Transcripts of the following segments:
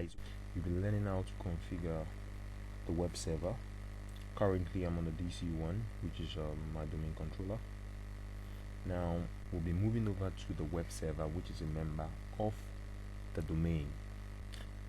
guys, you'll be learning how to configure the web server. Currently I'm on the DC1, which is my domain controller. Now we'll be moving over to the web server, which is a member of the domain.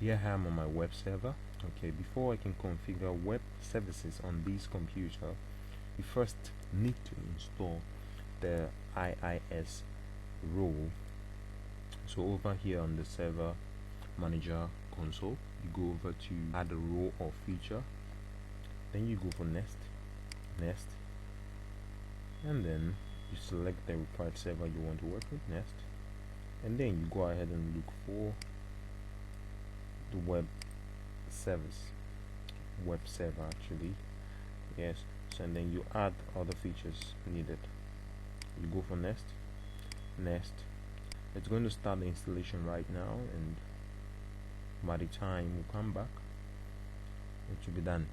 Here I am on my web server. Okay, before I can configure web services on this computer, you first need to install the IIS role. So over here on the server manager console, you go over to add a role or feature, then you go for next, and then you select the required server you want to work with, next, and then you go ahead and look for the web server actually, yes. So and then you add other features needed. You go for next. It's going to start the installation right now, and by the time we come back, it should be done.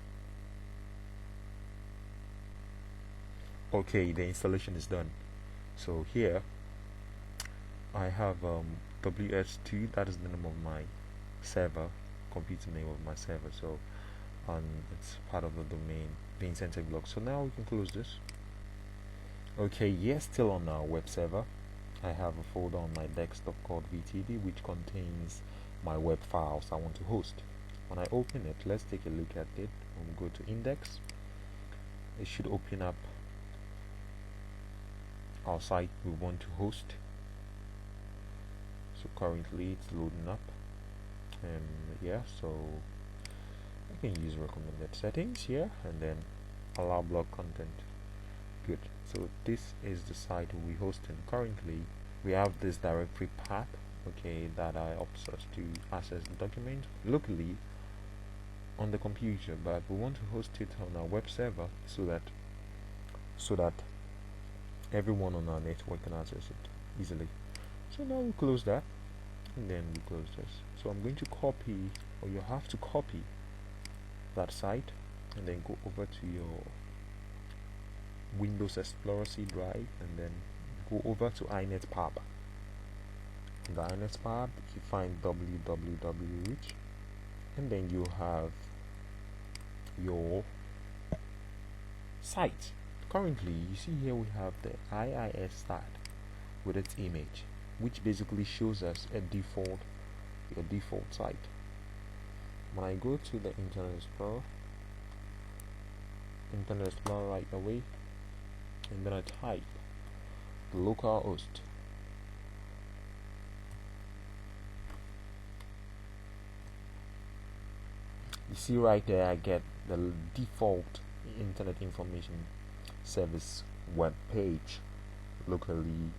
Okay, the installation is done. So here I have WS2, that is the name of my server, computer name of my server. So it's part of the domain, the incentive block. So now we can close this. Okay, yes, still on our web server. I have a folder on my desktop called VTD, which contains my web files I want to host. When I open it, let's take a look at it. We'll go to index. It should open up our site we want to host. So currently it's loading up, and yeah, so I can use recommended settings here and then allow blog content. Good. So this is the site we hosting. Currently we have this directory path, okay, that helps us to access the document locally on the computer, but we want to host it on our web server so that everyone on our network can access it easily. So now we close that, and then we close this. So I'm going to copy, or you have to copy that site and then go over to your Windows Explorer C drive and then go over to inetpub. In the inetpub you find www, and then you have your site. Currently you see here we have the IIS start with its image, which basically shows us a default site. When I go to the Internet Explorer right away, and then I type localhost, you see right there I get the default Internet Information Service web page locally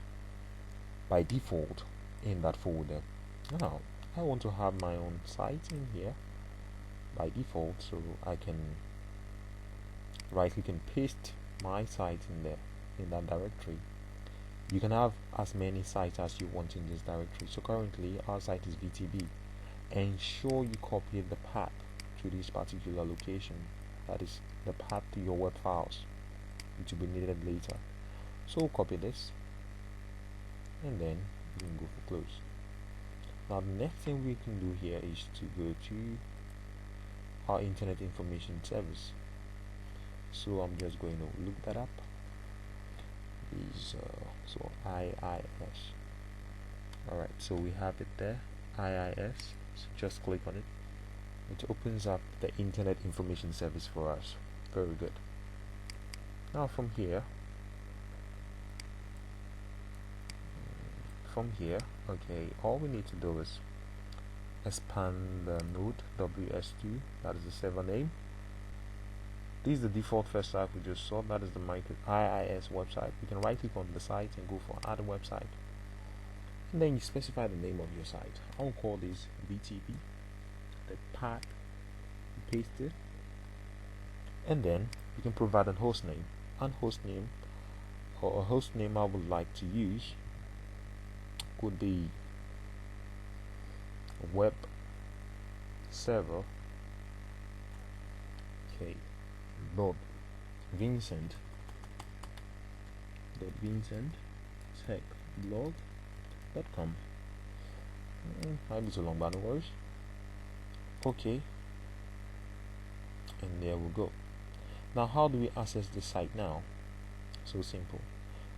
by default in that folder. Now I want to have my own site in here by default, so I can right click and paste my site in there, in that directory. You can have as many sites as you want in this directory. So currently our site is VTB. Ensure you copy the path to this particular location, that is the path to your web files, which will be needed later. So copy this, and then you can go for close. Now the next thing we can do here is to go to our Internet Information Service. So I'm just going to look that up. Is so IIS. Alright, so we have it there, IIS. So just click on it. It opens up the Internet Information Service for us. Very good. Now from here, okay, all we need to do is expand the node WS2, that is the server name. This is the default first site we just saw, that is the IIS website. You can right click on the site and go for add a website, and then you specify the name of your site. I'll call this VTB, the path, you paste it, and then you can provide a host name. And or a host name I would like to use could be a web server, okay, Vincent tech blog.com. Might be too long, but no worries. OK, and there we go. Now how do we access the site now? So simple.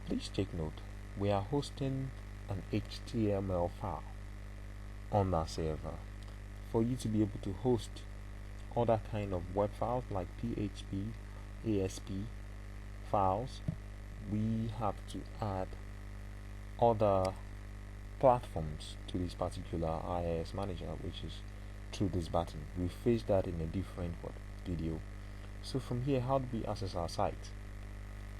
Please take note, we are hosting an HTML file on our server. For you to be able to host other kind of web files like PHP, ASP files, we have to add other platforms to this particular IIS manager, which is through this button. We faced that in a different video. So from here, how do we access our site?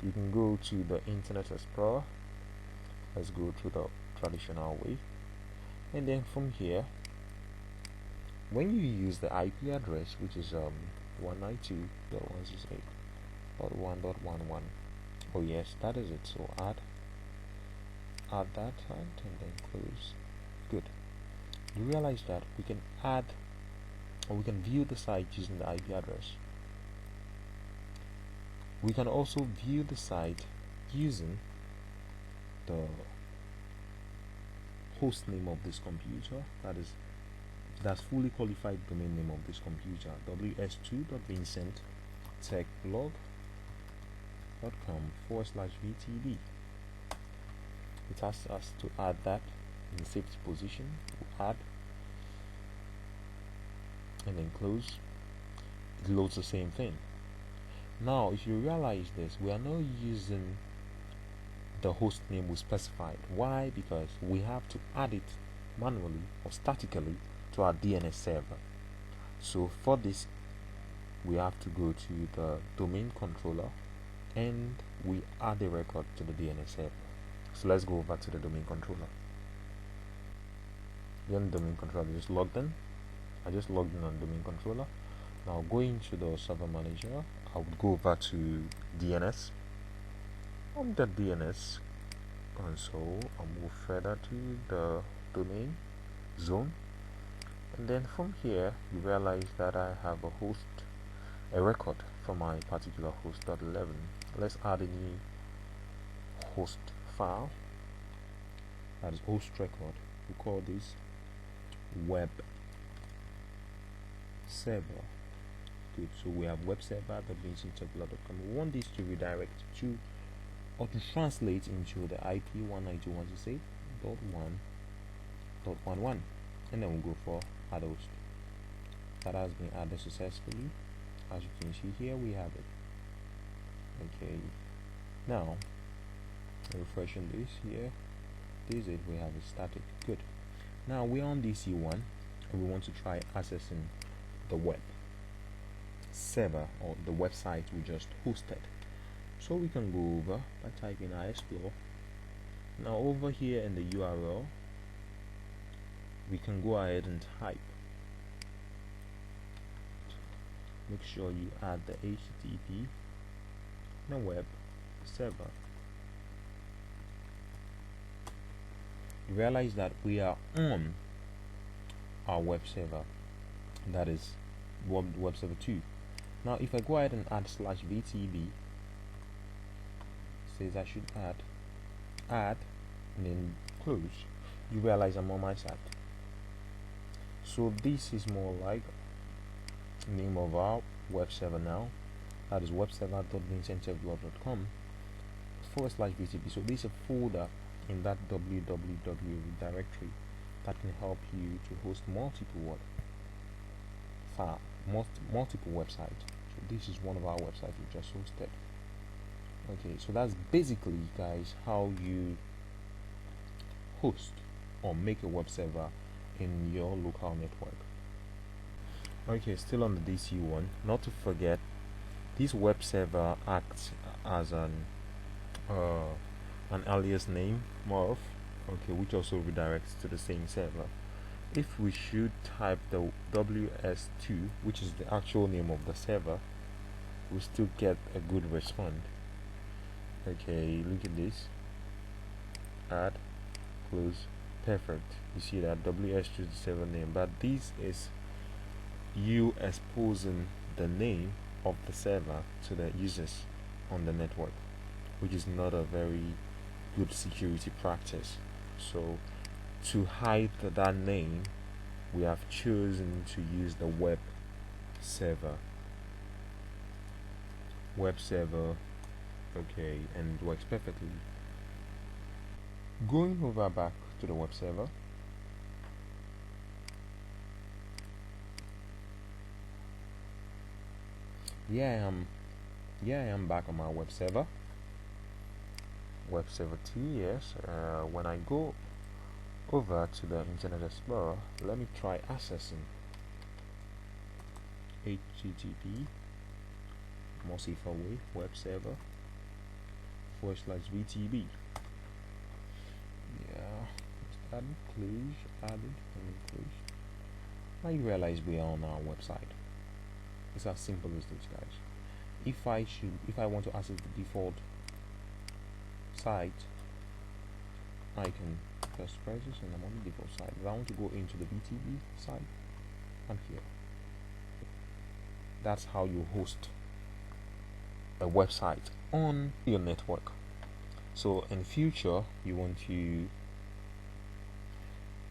You can go to the Internet Explorer. Let's go through the traditional way, and then from here, when you use the IP address, which is 192.168.1.11, oh yes, that is it. So add that and then close. Good. You realize that we can add, or we can view the site using the IP address. We can also view the site using the host name of this computer, that's fully qualified domain name of this computer, ws2.vincenttechblog.com/vtb. It asks us to add that in safety position. We add and then close. It loads the same thing. Now if you realize this, we are not using the host name we specified. Why? Because we have to add it manually or statically to our DNS server. So for this, we have to go to the domain controller and we add a record to the DNS server. So let's go over to the domain controller. Then the domain controller just logged in. I just logged in on domain controller. Now going to the server manager, I would go over to DNS. On the DNS console, I'll move further to the domain zone, and then from here you realize that I have a record for my particular host.11. Let's add a new host file, that is host record. We call this web server. Good. So we have web server.vincenttechblog.com. We want this to redirect to or to translate into the IP 192.168.1.11, and then we'll go for add host. That has been added successfully. As you can see here, we have it. Okay, now refreshing this here, this is it. We have it static. Good. Now we're on DC1 and we want to try accessing the web server or the website we just hosted. So we can go over by typing iExplore. Now over here in the URL, we can go ahead and type. Make sure you add the HTTP and web server. You realize that we are on our web server, that is web server 2. Now if I go ahead and add /vtb, says I should add and then close, you realize I'm on my site. So this is more like name of our web server now, that is webserver.vincenttechblog.com/vtb. So this is a folder in that www directory that can help you to host multiple websites. So this is one of our websites we just hosted. Okay, so that's basically, guys, how you host or make a web server in your local network. Okay, still on the DC1, not to forget, this web server acts as an alias name, morph, okay, which also redirects to the same server. If we should type the ws2, which is the actual name of the server, we still get a good response. Okay, look at this. Add, close, perfect. You see that ws2 is the server name, but this is you exposing the name of the server to the users on the network, which is not a very good security practice. So to hide that name, we have chosen to use the web server. Okay, and works perfectly. Going over back to the web server, I am back on my web server. Web server 2, yes. When I go over to the Internet Explorer, let me try accessing http more safer way web server /vtb. Yeah, just added, close. Now you realize we are on our website. It's as simple as this, guys. If I want to access the default site, I can just press this and I'm on the default site. If I want to go into the VTB site, I'm here. That's how you host a website on your network. So in future, you want to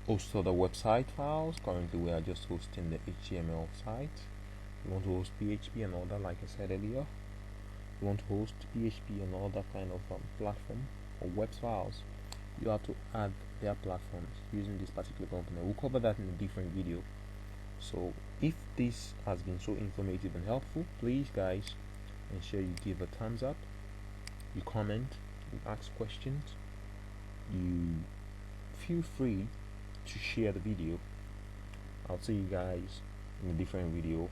host other website files. Currently, we are just hosting the HTML site. You want to host PHP and all that, like I said earlier. You want to host PHP and all that kind of platform or web files. You have to add their platforms using this particular company. We'll cover that in a different video. So if this has been so informative and helpful, please guys, ensure you give a thumbs up, you comment, you ask questions, you feel free to share the video. I'll see you guys in a different video.